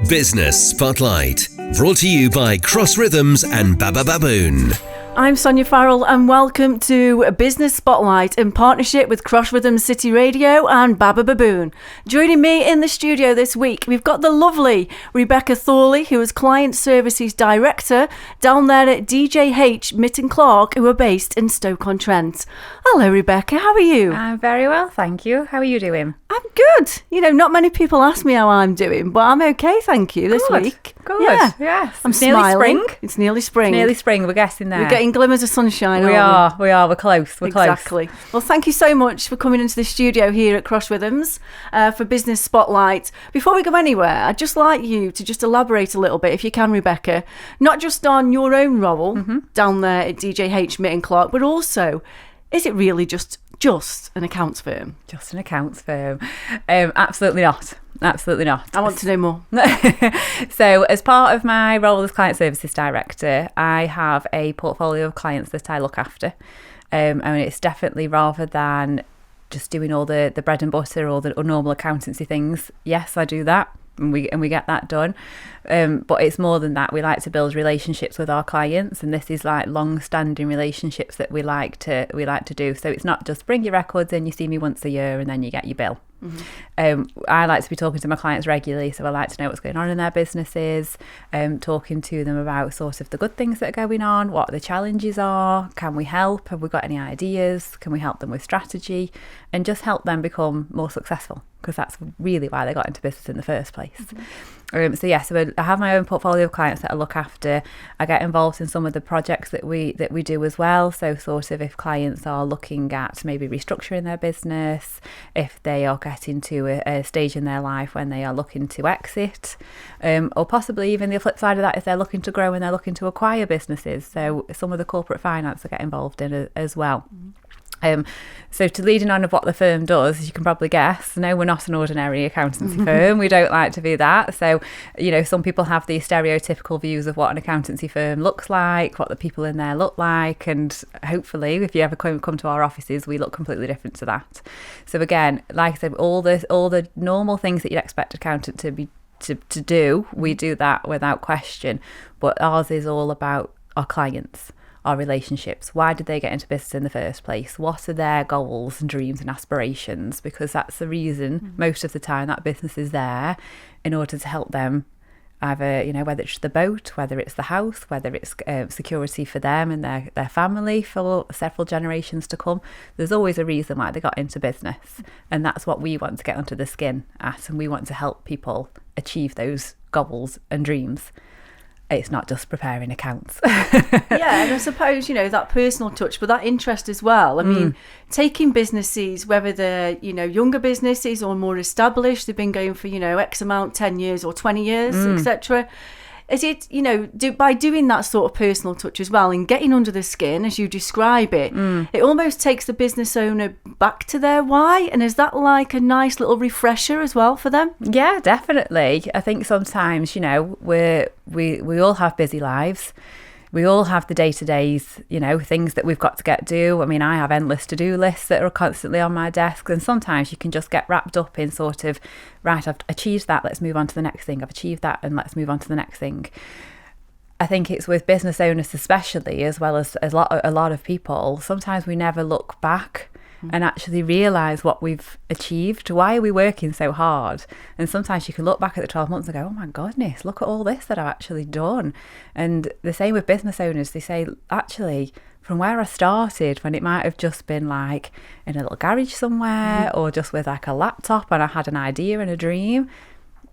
Business Spotlight, brought to you by Cross Rhythms and Baba Baboon. I'm Sonya Farrell and welcome to Business Spotlight in partnership with Cross Rhythms City Radio and Baba Baboon. Joining me in the studio this week, we've got the lovely Rebecca Thorley, who is Client Services Director down there at DJH Mitten Clarke, who are based in Stoke-on-Trent. Hello Rebecca, how are you? I'm very well, thank you. How are you doing? I'm good. You know, not many people ask me how I'm doing, but I'm okay, thank you, this week. Good, yeah. Yes. I'm nearly smiling. Spring. It's nearly spring. Nearly spring, we're getting there. We're getting glimmers of sunshine, We aren't we? are, we're close, we're close. Exactly. Well, thank you so much for coming into the studio here at Cross Rhythms for Business Spotlight. Before we go anywhere, I'd just like you to just elaborate a little bit, if you can, Rebecca, not just on your own role down there at DJH Mitten Clarke, but also, is it really just an accounts firm? Just an accounts firm. Absolutely not. Absolutely not. I want to know more. So as part of my role as Client Services Director, I have a portfolio of clients that I look after. And it's definitely, rather than just doing all the bread and butter or the normal accountancy things, yes, I do that. And we get that done, but it's more than that. We like to build relationships with our clients, and this is like long-standing relationships that we like to do. So it's not just bring your records in, you see me once a year, and then you get your bill. I like to be talking to my clients regularly, so I like to know what's going on in their businesses, talking to them about sort of the good things that are going on, what the challenges are, can we help, have we got any ideas, can we help them with strategy, and just help them become more successful, because that's really why they got into business in the first place. So I have my own portfolio of clients that I look after. I get involved in some of the projects that we do as well. So sort of if clients are looking at maybe restructuring their business, if they are getting to a stage in their life when they are looking to exit, or possibly even the flip side of that, if they're looking to grow and they're looking to acquire businesses. So some of the corporate finance I get involved in as well. So to leading on of what the firm does, as you can probably guess, no, we're not an ordinary accountancy firm. We don't like to be that. So, you know, some people have these stereotypical views of what an accountancy firm looks like, what the people in there look like, and hopefully, if you ever come to our offices, we look completely different to that. So again, like I said, all the normal things that you'd expect an accountant to do, we do that without question. But ours is all about our clients, our relationships. Why did they get into business in the first place? What are their goals and dreams and aspirations? Because that's the reason most of the time that business is there, in order to help them either, you know, whether it's the boat, whether it's the house, whether it's security for them and their family for several generations to come. There's always a reason why they got into business, and that's what we want to get under the skin at, and we want to help people achieve those goals and dreams. It's not just preparing accounts. Yeah, and I suppose, you know, that personal touch, but that interest as well. I mean, taking businesses, whether they're, you know, younger businesses or more established, they've been going for, you know, X amount, 10 years or 20 years, etc. Is it, you know, by doing that sort of personal touch as well and getting under the skin, as you describe it, it almost takes the business owner back to their why. And is that like a nice little refresher as well for them? Yeah, definitely. I think sometimes, you know, we all have busy lives. We all have the day-to-days, you know, things that we've got to do. I mean, I have endless to-do lists that are constantly on my desk, and sometimes you can just get wrapped up in sort of, right, I've achieved that, let's move on to the next thing. I've achieved that, and let's move on to the next thing. I think it's with business owners especially, as well as a lot of people, sometimes we never look back and actually realise what we've achieved. Why are we working so hard? And sometimes you can look back at the 12 months and go, oh my goodness, look at all this that I've actually done. And the same with business owners. They say, actually, from where I started, when it might have just been like in a little garage somewhere or just with like a laptop and I had an idea and a dream,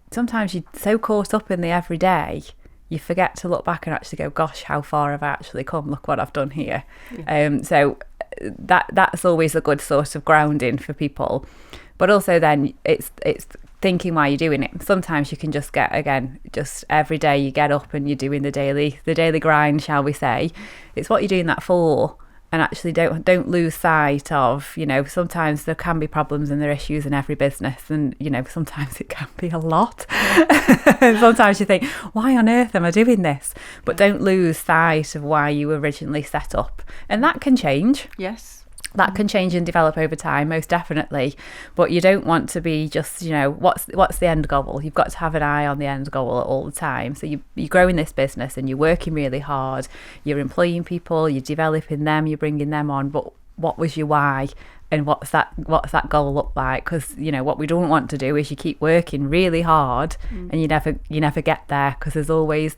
sometimes you're so caught up in the everyday, you forget to look back and actually go, gosh, how far have I actually come? Look what I've done here. So that's always a good sort of grounding for people. But also then it's thinking why you're doing it. Sometimes you can just get, again, just every day you get up and you're doing the daily grind, shall we say. It's what you're doing that for. And actually don't lose sight of, you know, sometimes there can be problems and there are issues in every business, and, you know, sometimes it can be a lot. And sometimes you think, why on earth am I doing this? But don't lose sight of why you originally set up. And that can change. Yes. That can change and develop over time, most definitely. But you don't want to be just, what's the end goal? You've got to have an eye on the end goal all the time. So you're growing this business and you're working really hard. You're employing people, you're developing them, you're bringing them on. But what was your why? And what's that goal look like? Because what we don't want to do is you keep working really hard and you never get there, because there's always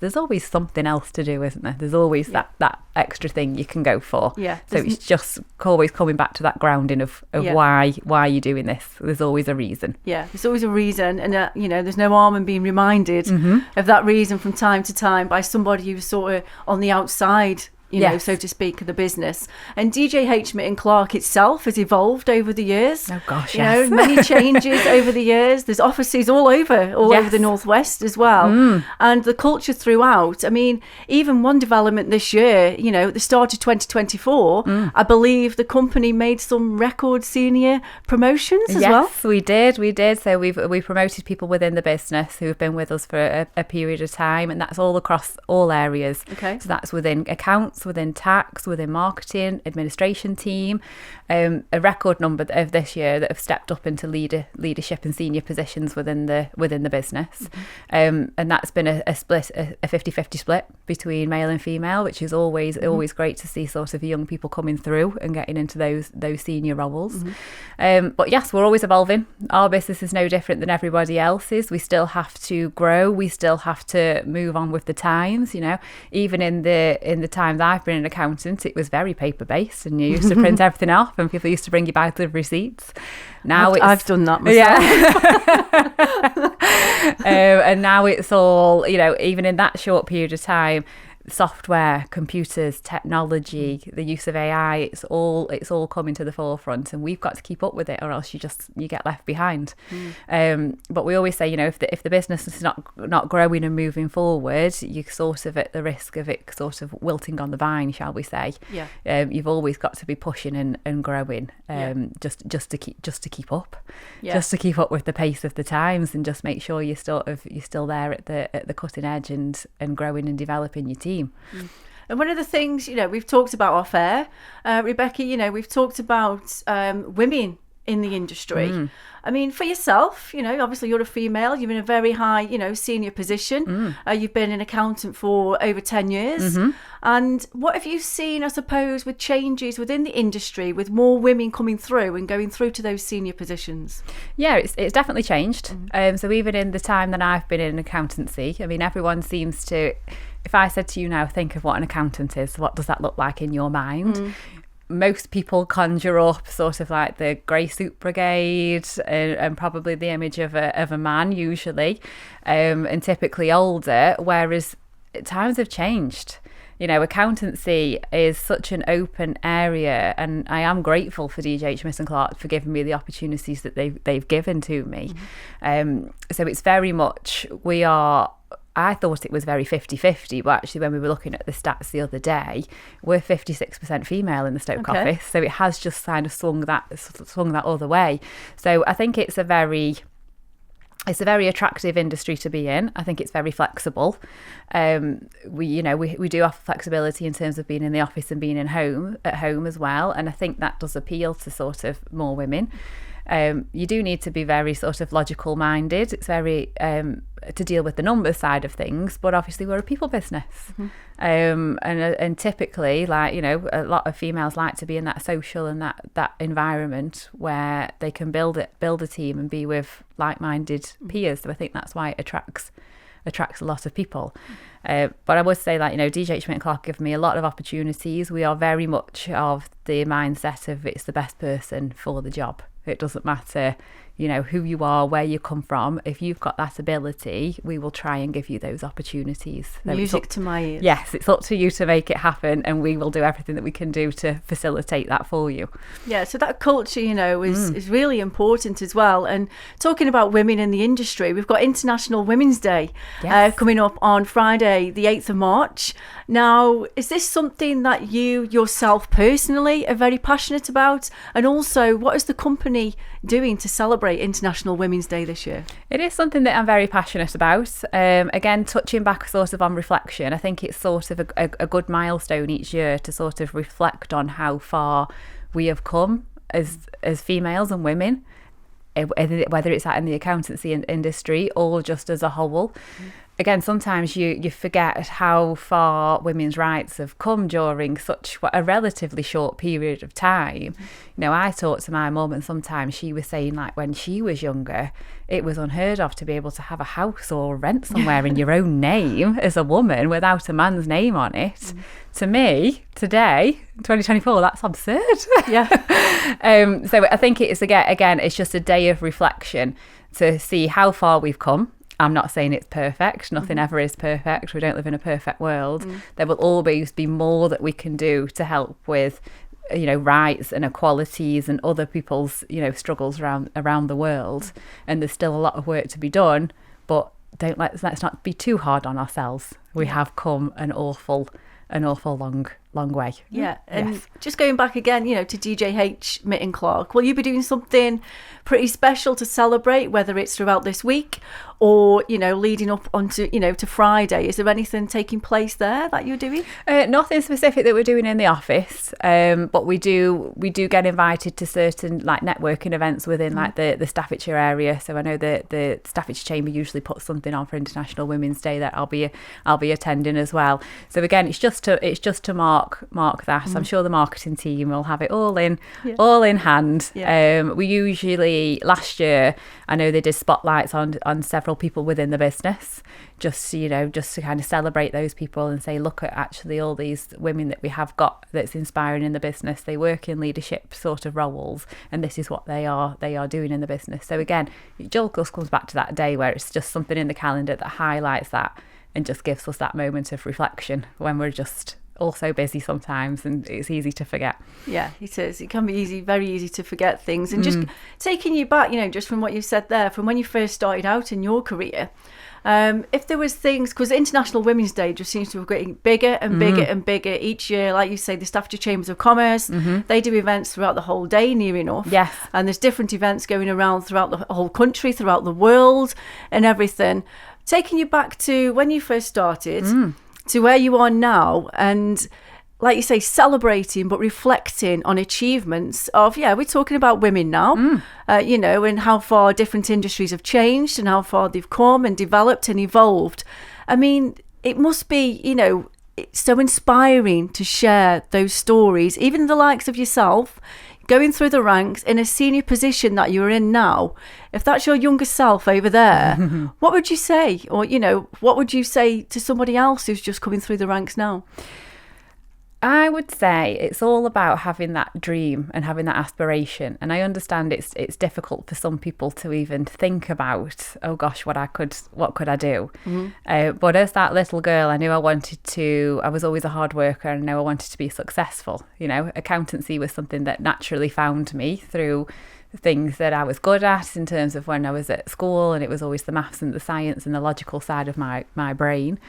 something else to do, isn't there? There's always that extra thing you can go for. Yeah. So it's just always coming back to that grounding of why you're doing this. There's always a reason. Yeah, there's always a reason, and there's no harm in being reminded of that reason from time to time by somebody who's sort of on the outside, so to speak, of the business. And DJH Mitten Clarke itself has evolved over the years. Oh gosh, yes. Many changes over the years. There's offices all over the Northwest as well. And the culture throughout. I mean, even one development this year, at the start of 2024, I believe the company made some record senior promotions as well. Yes, we did. So we promoted people within the business who have been with us for a period of time, and that's all across all areas. Okay. So that's within accounts, within tax, within marketing, administration team, a record number of this year that have stepped up into leadership and senior positions within the business. And that's been a split, a 50-50 split between male and female, which is always great to see sort of young people coming through and getting into those senior roles. But yes, we're always evolving. Our business is no different than everybody else's. We still have to grow. We still have to move on with the times. Even in the times I've been an accountant, it was very paper based, and you used to print everything off, and people used to bring you back the receipts. Now I've done that myself. Yeah. And now it's all, even in that short period of time, software, computers, technology, the use of AI, it's all coming to the forefront, and we've got to keep up with it, or else you get left behind. But we always say, if the business is not growing and moving forward, you're sort of at the risk of it sort of wilting on the vine, shall we say. You've always got to be pushing and growing, just to keep up, just to keep up with the pace of the times, and just make sure you're still there at the cutting edge and growing and developing your team. And one of the things, we've talked about off air, Rebecca, we've talked about women in the industry. I mean, for yourself, obviously you're a female, you're in a very high, senior position. You've been an accountant for over 10 years. And what have you seen, I suppose, with changes within the industry, with more women coming through and going through to those senior positions? Yeah, it's definitely changed. So even in the time that I've been in accountancy, I mean, everyone seems to, if I said to you now, think of what an accountant is, what does that look like in your mind? Most people conjure up sort of like the grey suit brigade and probably the image of a man usually, and typically older, whereas times have changed. Accountancy is such an open area, and I am grateful for DJH Mitten Clarke for giving me the opportunities that they've given to me. So it's very much, I thought it was very 50-50, but actually when we were looking at the stats the other day, we're 56% female in the Stoke office. So it has just kind of swung that other way. So I think it's a very attractive industry to be in. I think it's very flexible. We do offer flexibility in terms of being in the office and being at home as well. And I think that does appeal to sort of more women. You do need to be very sort of logical minded. It's very to deal with the numbers side of things, but obviously we're a people business. And typically, like, a lot of females like to be in that social and that environment where they can build a team and be with like-minded peers. So I think that's why it attracts a lot of people. But I would say that, DJH Mitten Clarke give me a lot of opportunities. We are very much of the mindset of it's the best person for the job. It doesn't matter, who you are, where you come from. If you've got that ability, we will try and give you those opportunities. So music to my ears. Yes, it's up to you to make it happen, and we will do everything that we can do to facilitate that for you. Yeah, so that culture, is really important as well. And talking about women in the industry, we've got International Women's Day coming up on Friday, the 8th of March. Now, is this something that you yourself personally are very passionate about? And also, what is the company doing to celebrate International Women's Day this year? It is something that I'm very passionate about. Again, touching back sort of on reflection, I think it's sort of a good milestone each year to sort of reflect on how far we have come as females and women, whether it's in the accountancy industry or just as a whole. Again, sometimes you forget how far women's rights have come during such a relatively short period of time. I talk to my mum, and sometimes she was saying, like, when she was younger, it was unheard of to be able to have a house or rent somewhere in your own name as a woman without a man's name on it. To me, today, 2024, that's absurd. Yeah. So I think it's, again, it's just a day of reflection to see how far we've come. I'm not saying it's perfect. Nothing ever is perfect. We don't live in a perfect world. There will always be more that we can do to help with, rights and equalities and other people's, struggles around the world. And there's still a lot of work to be done. But let's not be too hard on ourselves. We have come an awful long way. Yeah, and just going back again, to DJH Mitten Clarke, will you be doing something pretty special to celebrate, whether it's throughout this week or, leading up onto, to Friday? Is there anything taking place there that you're doing? Nothing specific that we're doing in the office, but we do get invited to certain like networking events within like the Staffordshire area. So I know the Staffordshire Chamber usually puts something on for International Women's Day that I'll be attending as well. So again, it's just to mark that. I'm sure the marketing team will have it all in hand. We usually, last year, I know they did spotlights on several people within the business, just to kind of celebrate those people and say, look at actually all these women that we have got that's inspiring in the business. They work in leadership sort of roles, and this is what they are doing in the business. So again, it just comes back to that day where it's just something in the calendar that highlights that and just gives us that moment of reflection when we're just all so busy sometimes, and it's easy to forget. Yeah, it is. It can be very easy to forget things. And just taking you back, just from what you said there, from when you first started out in your career, if there was things, because International Women's Day just seems to be getting bigger and bigger and bigger each year. Like you say, the Staffordshire Chambers of Commerce, they do events throughout the whole day, near enough. Yes. And there's different events going around throughout the whole country, throughout the world and everything. Taking you back to when you first started, to where you are now, and like you say, celebrating but reflecting on achievements of, we're talking about women now, and how far different industries have changed and how far they've come and developed and evolved. I mean, it must be, it's so inspiring to share those stories, even the likes of yourself, going through the ranks in a senior position that you're in now. If that's your younger self over there, what would you say? Or, what would you say to somebody else who's just coming through the ranks now? I would say it's all about having that dream and having that aspiration. And I understand it's difficult for some people to even think about, oh gosh, what could I do? But as that little girl, I knew I was always a hard worker, and I knew I wanted to be successful. Accountancy was something that naturally found me through things that I was good at in terms of when I was at school, and it was always the maths and the science and the logical side of my brain.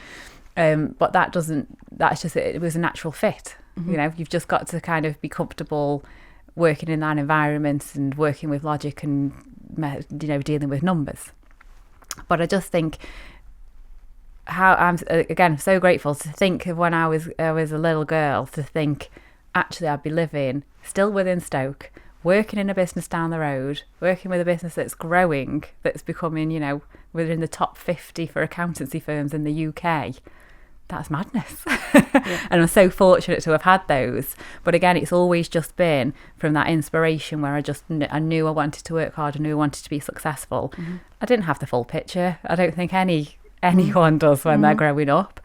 But it was a natural fit. You've just got to kind of be comfortable working in that environment and working with logic and, dealing with numbers. But I just think how I'm so grateful to think of when I was a little girl, to think actually I'd be living still within Stoke, working in a business down the road, working with a business that's growing, that's becoming, within the top 50 for accountancy firms in the UK. That's madness. And I'm so fortunate to have had those. But again, it's always just been from that inspiration where I knew I wanted to work hard, I knew I wanted to be successful. I didn't have the full picture. I don't think anyone does when they're growing up.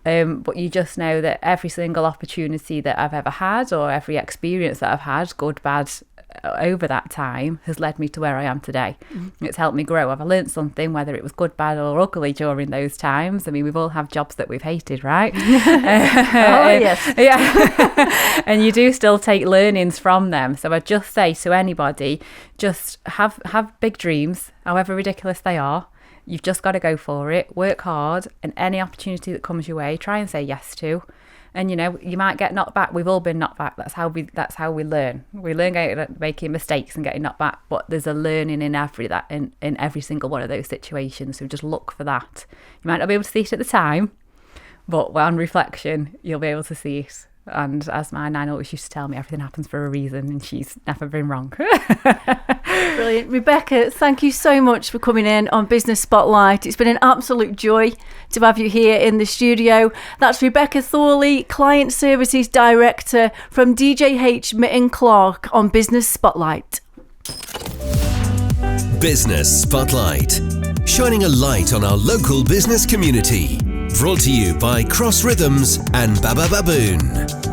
But you just know that every single opportunity that I've ever had, or every experience that I've had, good, bad, over that time, has led me to where I am today. It's helped me grow. I've learned something, whether it was good, bad or ugly during those times. I mean, we've all had jobs that we've hated, right? Yes. Yeah. And you do still take learnings from them. So I just say to anybody, just have big dreams, however ridiculous they are. You've just got to go for it, work hard, and any opportunity that comes your way, try and say yes to. And you might get knocked back. We've all been knocked back. That's how we learn. We learn making mistakes and getting knocked back. But there's a learning in every single one of those situations. So just look for that. You might not be able to see it at the time, but on reflection, you'll be able to see it. And as my nan always used to tell me, everything happens for a reason, and she's never been wrong. Brilliant. Rebecca, thank you so much for coming in on Business Spotlight. It's been an absolute joy to have you here in the studio. That's Rebecca Thorley, Client Services Director from DJH Mitten Clarke on Business Spotlight. Business Spotlight, shining a light on our local business community. Brought to you by Cross Rhythms and Baba Baboon.